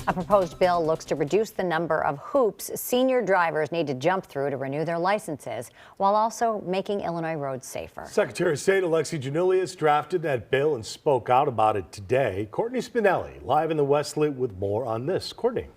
A proposed bill looks to reduce the number of hoops senior drivers need to jump through to renew their licenses, while also making Illinois roads safer. Secretary of State Alexi Giannoulias drafted that bill and spoke out about it today. Courtney Spinelli live in the West Loop with more on this. Courtney.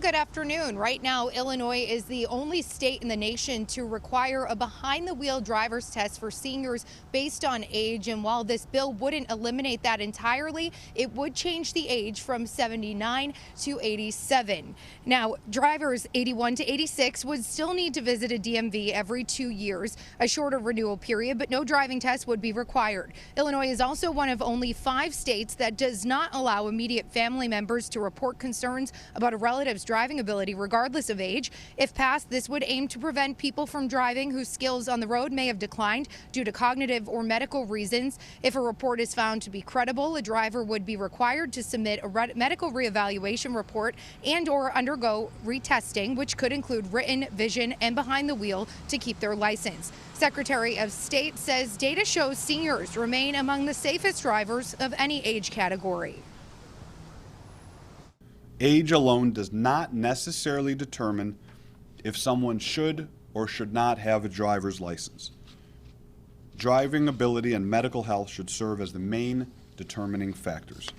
Good afternoon. Right now, Illinois is the only state in the nation to require a behind-the-wheel driver's test for seniors based on age. And while this bill wouldn't eliminate that entirely, it would change the age from 79 to 87. Now, drivers 81 to 86 would still need to visit a DMV every 2 years, a shorter renewal period, but no driving test would be required. Illinois is also one of only 5 states that does not allow immediate family members to report concerns about a relative's driving ability regardless of age. If passed, this would aim to prevent people from driving whose skills on the road may have declined due to cognitive or medical reasons. If a report is found to be credible, a driver would be required to submit a medical reevaluation report and or undergo retesting, which could include written, vision, and behind the wheel to keep their license. Secretary of State says data shows seniors remain among the safest drivers of any age category. Age alone does not necessarily determine if someone should or should not have a driver's license. Driving ability and medical health should serve as the main determining factors.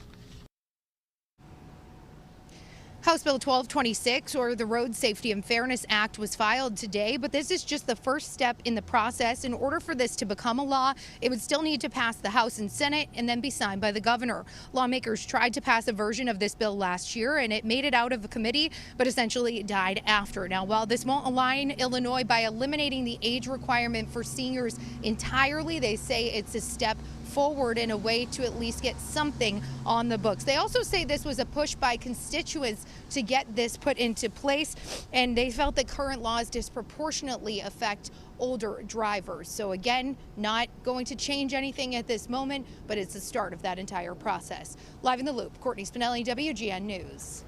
House Bill 1226, or the Road Safety and Fairness Act, was filed today, but this is just the first step in the process. In order for this to become a law, it would still need to pass the House and Senate and then be signed by the governor. Lawmakers tried to pass a version of this bill last year, and it made it out of the committee, but essentially it died after. Now, while this won't align Illinois by eliminating the age requirement for seniors entirely, they say it's a step forward in a way to at least get something on the books. They also say this was a push by constituents to get this put into place, and they felt that current laws disproportionately affect older drivers. So again, not going to change anything at this moment, but it's the start of that entire process. Live in the Loop, Courtney Spinelli, WGN News.